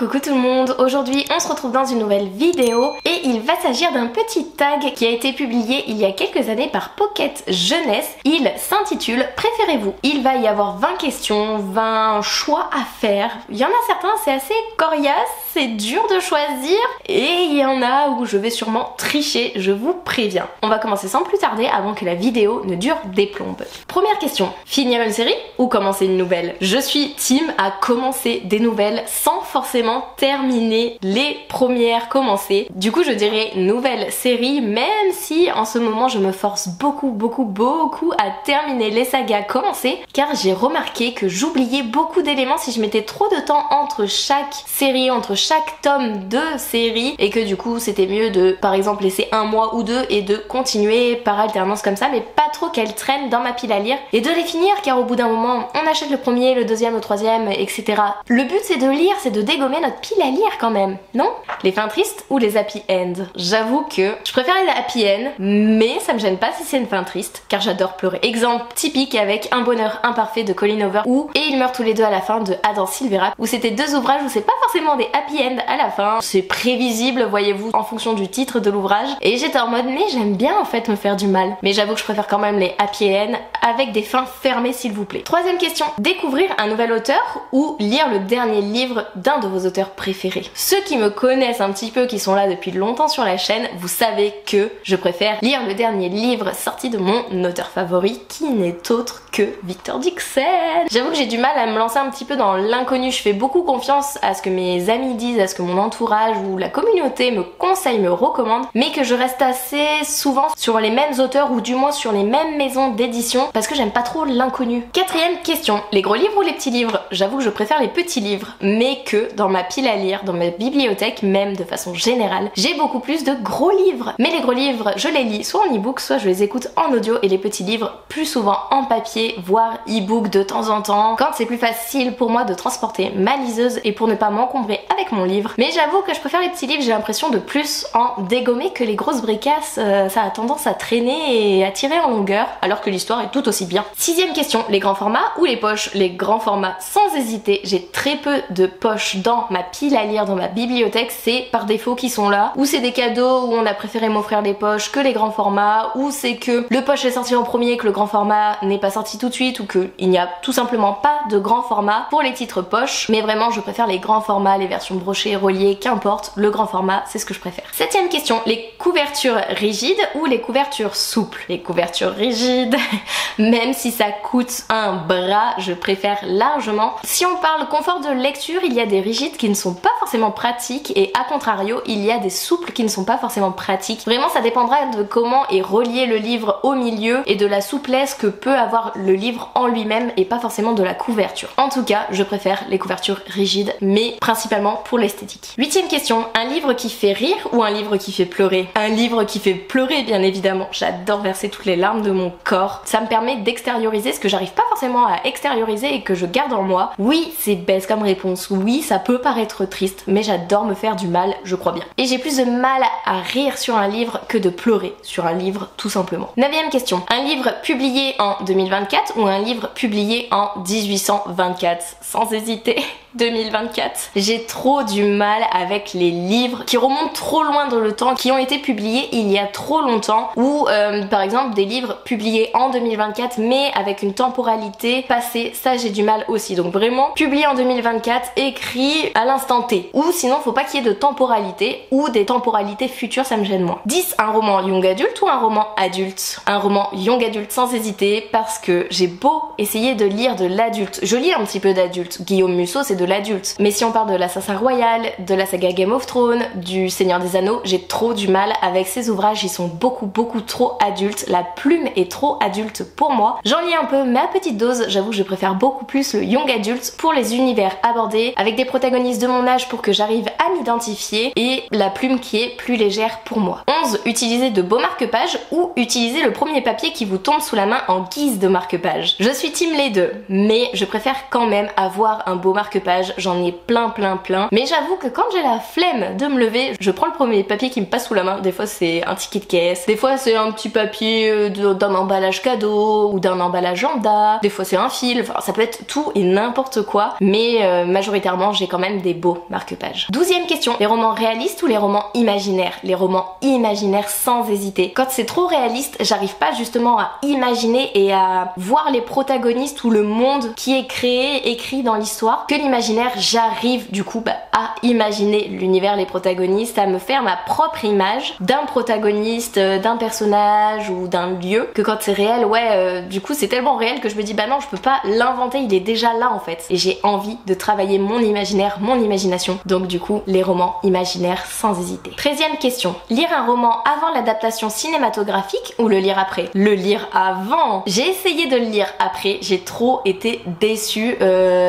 coucou tout le monde, aujourd'hui on se retrouve dans une nouvelle vidéo et il va s'agir d'un petit tag qui a été publié il y a quelques années par Pocket Jeunesse. Il s'intitule Préférez-vous. Il va y avoir 20 questions, 20 choix à faire. Il y en a certains c'est assez coriace, c'est dur de choisir et il y en a où je vais sûrement tricher, je vous préviens. On va commencer sans plus tarder avant que la vidéo ne dure des plombes. Première question, finir une série ou commencer une nouvelle? Je suis team à commencer des nouvelles sans forcément terminer les premières commencées. Du coup je dirais nouvelle série, même si en ce moment je me force beaucoup à terminer les sagas commencées, car j'ai remarqué que j'oubliais beaucoup d'éléments si je mettais trop de temps entre chaque série, entre chaque tome de série, et que du coup c'était mieux de par exemple laisser un mois ou deux et de continuer par alternance comme ça, mais pas trop qu'elles traînent dans ma pile à lire et de les finir, car au bout d'un moment on achète le premier, le deuxième, le troisième, etc. Le but c'est de lire, c'est de dégommer notre pile à lire quand même, non? Les fins tristes ou les happy end? J'avoue que je préfère les happy end, mais ça me gêne pas si c'est une fin triste, car j'adore pleurer. Exemple typique avec Un bonheur imparfait de Colleen Hoover ou Et ils meurent tous les deux à la fin de Adam Silvera, où c'était deux ouvrages où c'est pas forcément des happy end à la fin, c'est prévisible voyez-vous en fonction du titre de l'ouvrage, et j'étais en mode mais j'aime bien en fait me faire du mal, mais j'avoue que je préfère quand même les happy end avec des fins fermées s'il vous plaît. Troisième question, découvrir un nouvel auteur ou lire le dernier livre d'un de vos auteurs préférés? Ceux qui me connaissent un petit peu, qui sont là depuis longtemps sur la chaîne, vous savez que je préfère lire le dernier livre sorti de mon auteur favori, qui n'est autre que Victor Dixon. J'avoue que j'ai du mal à me lancer un petit peu dans l'inconnu, je fais beaucoup confiance à ce que mes amis disent, à ce que mon entourage ou la communauté me conseille, me recommande, mais que je reste assez souvent sur les mêmes auteurs ou du moins sur les mêmes maisons d'édition parce que j'aime pas trop l'inconnu. Quatrième question, les gros livres ou les petits livres? J'avoue que je préfère les petits livres, mais que dans ma pile à lire, dans ma bibliothèque, même de façon générale, j'ai beaucoup plus de gros livres. Mais les gros livres, je les lis soit en e-book, soit je les écoute en audio, et les petits livres, plus souvent en papier, voire e-book de temps en temps, quand c'est plus facile pour moi de transporter ma liseuse et pour ne pas m'encombrer avec mon livre. Mais j'avoue que je préfère les petits livres, j'ai l'impression de plus en dégommer que les grosses bricasses, ça a tendance à traîner et à tirer en longueur, alors que l'histoire est tout aussi bien. Sixième question, les grands formats ou les poches? Les grands formats sans hésiter, j'ai très peu de poches dans ma pile à lire, dans ma bibliothèque, c'est par défaut qui sont là, ou c'est des cadeaux où on a préféré m'offrir des poches que les grands formats, ou c'est que le poche est sorti en premier, que le grand format n'est pas sorti tout de suite, ou qu'il n'y a tout simplement pas de grand format pour les titres poches, mais vraiment je préfère les grands formats, les versions brochées, reliées, qu'importe, le grand format c'est ce que je préfère. Septième question, les couvertures rigides ou les couvertures souples? Les couvertures rigides, même si ça coûte un bras, je préfère largement. Si on parle confort de lecture, il y a des rigides qui ne sont pas forcément pratiques, et à contrario il y a des souples qui ne sont pas forcément pratiques. Vraiment ça dépendra de comment est relié le livre au milieu et de la souplesse que peut avoir le livre en lui-même, et pas forcément de la couverture. En tout cas je préfère les couvertures rigides, mais principalement pour l'esthétique. Huitième question, un livre qui fait rire ou un livre qui fait pleurer? Un livre qui fait pleurer bien évidemment, j'adore verser toutes les larmes de mon corps, ça me permet d'extérioriser ce que j'arrive pas forcément à extérioriser et que je garde en moi. Oui c'est bête comme réponse, oui ça peut paraître triste, mais j'adore me faire du mal, je crois bien. Et j'ai plus de mal à rire sur un livre que de pleurer sur un livre tout simplement. Neuvième question, un livre publié en 2024 ou un livre publié en 1824? Sans hésiter 2024. J'ai trop du mal avec les livres qui remontent trop loin dans le temps, qui ont été publiés il y a trop longtemps, ou par exemple des livres publiés en 2024 mais avec une temporalité passée, ça j'ai du mal aussi. Donc vraiment publié en 2024, écrit à l'instant T, ou sinon faut pas qu'il y ait de temporalité ou des temporalités futures, ça me gêne moins. 10, un roman young adulte ou un roman adulte? Un roman young adulte sans hésiter, parce que j'ai beau essayer de lire de l'adulte, je lis un petit peu d'adulte, Guillaume Musso c'est de l'adulte, mais si on parle de l'Assassin Royal, de la saga Game of Thrones, du Seigneur des Anneaux, j'ai trop du mal avec ces ouvrages, ils sont beaucoup trop adultes, la plume est trop adulte pour moi. J'en lis un peu mais à petite dose, j'avoue que je préfère beaucoup plus le young adulte pour les univers abordés, avec des protagonistes de mon âge pour que j'arrive à m'identifier, et la plume qui est plus légère pour moi. 11, utiliser de beaux marque-pages ou utiliser le premier papier qui vous tombe sous la main en guise de marque-page? Je suis team les deux, mais je préfère quand même avoir un beau marque-page marque-pages, j'en ai plein. Mais j'avoue que quand j'ai la flemme de me lever, je prends le premier papier qui me passe sous la main. Des fois c'est un ticket de caisse, des fois c'est un petit papier d'un emballage cadeau ou d'un emballage lambda, des fois c'est un fil, enfin ça peut être tout et n'importe quoi, mais majoritairement j'ai quand même des beaux marque-pages. 12e question, les romans réalistes ou les romans imaginaires? Les romans imaginaires sans hésiter. Quand c'est trop réaliste, j'arrive pas justement à imaginer et à voir les protagonistes ou le monde qui est créé, écrit dans l'histoire. Que l'imaginaire, j'arrive du coup à imaginer l'univers, les protagonistes, à me faire ma propre image d'un protagoniste, d'un personnage ou d'un lieu, que quand c'est réel, du coup c'est tellement réel que je me dis bah non, je peux pas l'inventer, il est déjà là en fait. Et j'ai envie de travailler mon imaginaire, mon imagination. Donc du coup, les romans imaginaires sans hésiter. 13e question, lire un roman avant l'adaptation cinématographique ou le lire après? Le lire avant. J'ai essayé de le lire après, j'ai trop été déçue.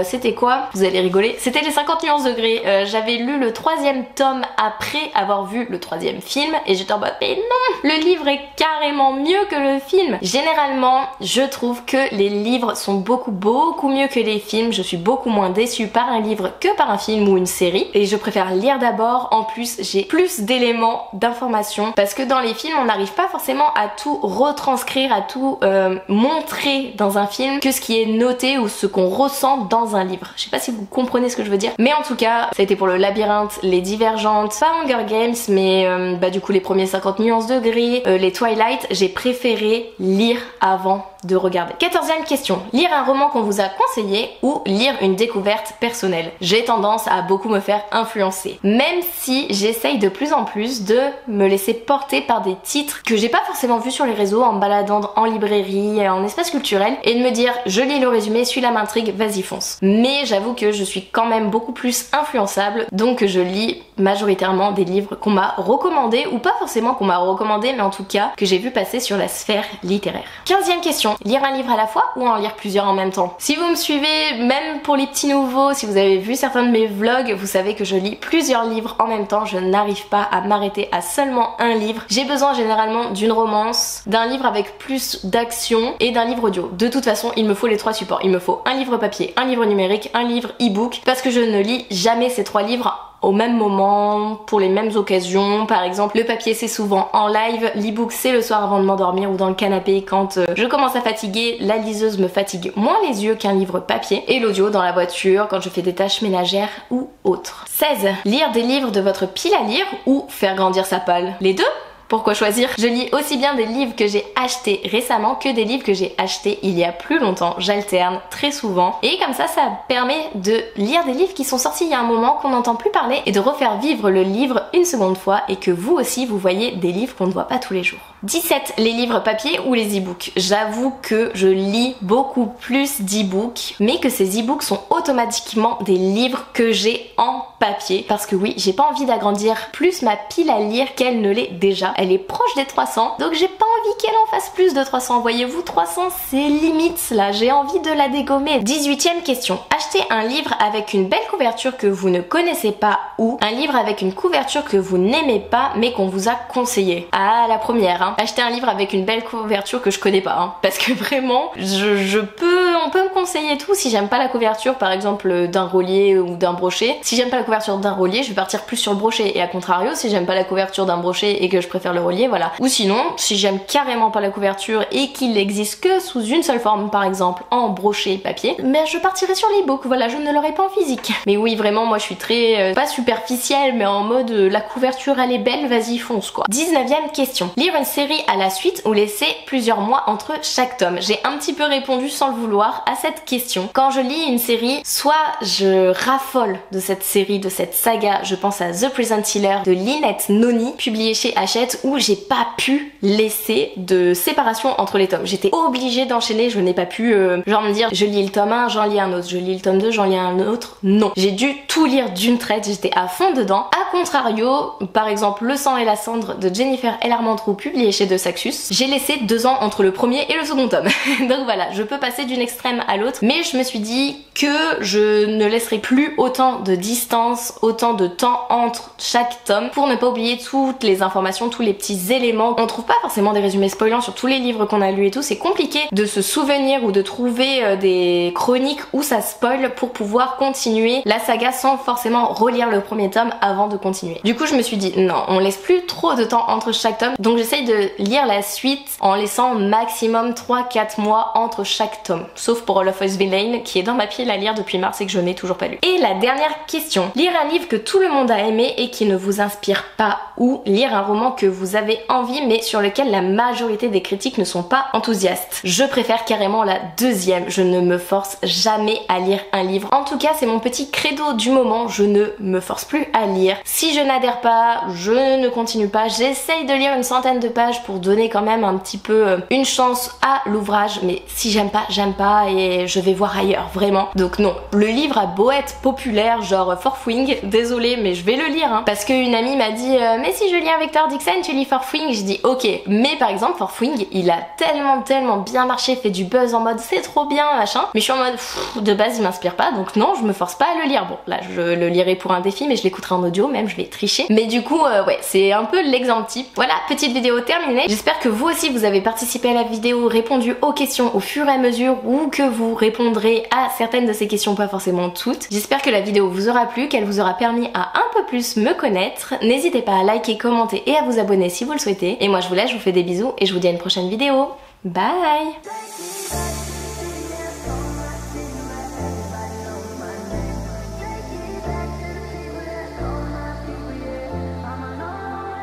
C'était quoi? Vous allez rigoler. C'était les 50 nuances degrés. J'avais lu le 3e tome après avoir vu le 3e film et j'étais en mode mais non, le livre est carrément mieux que le film. Généralement, je trouve que les livres sont beaucoup mieux que les films. Je suis beaucoup moins déçue par un livre que par un film ou une série et je préfère lire d'abord. En plus, j'ai plus d'éléments, d'informations parce que dans les films, on n'arrive pas forcément à tout retranscrire, à tout montrer dans un film que ce qui est noté ou ce qu'on ressent dans un livre. Je sais pas si vous comprenez ce que je veux dire, mais en tout cas, ça a été pour le Labyrinthe, les Divergentes, pas Hunger Games, mais du coup les premiers 50 nuances degrés, les Twilight, j'ai préféré lire avant de regarder. 14e question, lire un roman qu'on vous a conseillé ou lire une découverte personnelle? J'ai tendance à beaucoup me faire influencer, même si j'essaye de plus en plus de me laisser porter par des titres que j'ai pas forcément vus sur les réseaux en me baladant en librairie, en espace culturel, et de me dire je lis le résumé, celui-là m'intrigue, vas-y fonce. Mais j'avoue que je suis quand même beaucoup plus influençable, donc je lis majoritairement des livres qu'on m'a recommandés, ou pas forcément qu'on m'a recommandé, mais en tout cas que j'ai vu passer sur la sphère littéraire. 15e question, lire un livre à la fois ou en lire plusieurs en même temps? Si vous me suivez, même pour les petits nouveaux, si vous avez vu certains de mes vlogs, vous savez que je lis plusieurs livres en même temps, je n'arrive pas à m'arrêter à seulement un livre. J'ai besoin généralement d'une romance, d'un livre avec plus d'action et d'un livre audio. De toute façon, il me faut les 3 supports. Il me faut un livre papier, un livre numérique, un livre e-book, parce que je ne lis jamais ces 3 livres au même moment, pour les mêmes occasions. Par exemple, le papier c'est souvent en live, l'e-book c'est le soir avant de m'endormir ou dans le canapé quand je commence à fatiguer, la liseuse me fatigue moins les yeux qu'un livre papier, et l'audio dans la voiture quand je fais des tâches ménagères ou autres. 16. Lire des livres de votre pile à lire ou faire grandir sa palle? Les deux? Pourquoi choisir? Je lis aussi bien des livres que j'ai achetés récemment que des livres que j'ai achetés il y a plus longtemps. J'alterne très souvent et comme ça permet de lire des livres qui sont sortis il y a un moment, qu'on n'entend plus parler, et de refaire vivre le livre une seconde fois, et que vous aussi vous voyez des livres qu'on ne voit pas tous les jours. 17. Les livres papier ou les e-books? J'avoue que je lis beaucoup plus d'e-books, mais que ces e-books sont automatiquement des livres que j'ai en papier, parce que oui, j'ai pas envie d'agrandir plus ma pile à lire qu'elle ne l'est déjà. Elle est proche des 300, donc j'ai pas envie qu'elle en fasse plus de 300. Voyez-vous, 300 c'est limite là, j'ai envie de la dégommer. 18e question, acheter un livre avec une belle couverture que vous ne connaissez pas ou un livre avec une couverture que vous n'aimez pas mais qu'on vous a conseillé? Ah, la première, hein. Acheter un livre avec une belle couverture que je connais pas, hein. Parce que vraiment, on peut me conseiller tout. Si j'aime pas la couverture, par exemple d'un relié ou d'un brochet, si j'aime pas la couverture d'un relié, je vais partir plus sur le brochet, et à contrario, si j'aime pas la couverture d'un brochet et que je préfère le relié, voilà. Ou sinon, si j'aime carrément pas la couverture et qu'il n'existe que sous une seule forme, par exemple en brochet papier, mais je partirai sur l'e-book, voilà, je ne l'aurai pas en physique. Mais oui, vraiment, moi je suis très, pas superficielle, mais en mode la couverture elle est belle, vas-y fonce quoi. 19e question, lire une série à la suite ou laisser plusieurs mois entre chaque tome? J'ai un petit peu répondu sans le vouloir à cette question. Quand je lis une série, soit je raffole de cette série, de cette saga, je pense à The Prison Tiller de Lynette Noni, publié chez Hachette, où j'ai pas pu laisser de séparation entre les tomes. J'étais obligée d'enchaîner, je n'ai pas pu genre me dire je lis le tome 1, j'en lis un autre, je lis le tome 2, j'en lis un autre. Non, j'ai dû tout lire d'une traite, j'étais à fond dedans. À contrario, par exemple Le sang et la cendre de Jennifer L. Armentrout publié chez De Saxus, j'ai laissé 2 ans entre le premier et le second tome. Donc voilà, je peux passer d'une extrême à l'autre, mais je me suis dit que je ne laisserai plus autant de distance, autant de temps entre chaque tome pour ne pas oublier toutes les informations, tous les petits éléments. On trouve pas forcément des résumés spoilants sur tous les livres qu'on a lus et tout, c'est compliqué de se souvenir ou de trouver des chroniques où ça spoil pour pouvoir continuer la saga sans forcément relire le premier tome avant de continuer. Du coup je me suis dit non, on laisse plus trop de temps entre chaque tome, donc j'essaye de lire la suite en laissant maximum 3-4 mois entre chaque tome, sauf pour All of Us Villain qui est dans ma pile à lire depuis mars et que je n'ai toujours pas lu. Et la dernière question, lire un livre que tout le monde a aimé et qui ne vous inspire pas, ou lire un roman que vous avez envie mais sur lequel la majorité des critiques ne sont pas enthousiastes. Je préfère carrément la deuxième, je ne me force jamais à lire un livre. En tout cas c'est mon petit credo du moment, je ne me force plus à lire. Si je n'adhère pas, je ne continue pas, j'essaye de lire une centaine de pages pour donner quand même un petit peu une chance à l'ouvrage, mais si j'aime pas et je vais voir ailleurs, vraiment. Donc non, le livre a beau être populaire, genre Forthwing, désolée mais je vais le lire hein, parce qu'une amie m'a dit mais si je lis un Victor Dixon tu lis Forthwing, je dis ok, mais par exemple Forthwing il a tellement bien marché, fait du buzz en mode c'est trop bien machin, mais je suis en mode de base il m'inspire pas, donc non je me force pas à le lire. Bon là je le lirai pour un défi mais je l'écouterai en audio, même je vais tricher, mais du coup ouais c'est un peu l'exemple type. Voilà, petite vidéo terminée, j'espère que vous aussi vous avez participé à la vidéo, répondu aux questions au fur et à mesure ou que vous répondrez à certaines de ces questions, pas forcément toutes. J'espère que la vidéo vous aura plu, qu'elle vous aura permis à un peu plus me connaître. N'hésitez pas à liker, commenter et à vous abonner si vous le souhaitez. Et moi je vous laisse, je vous fais des bisous et je vous dis à une prochaine vidéo. Bye!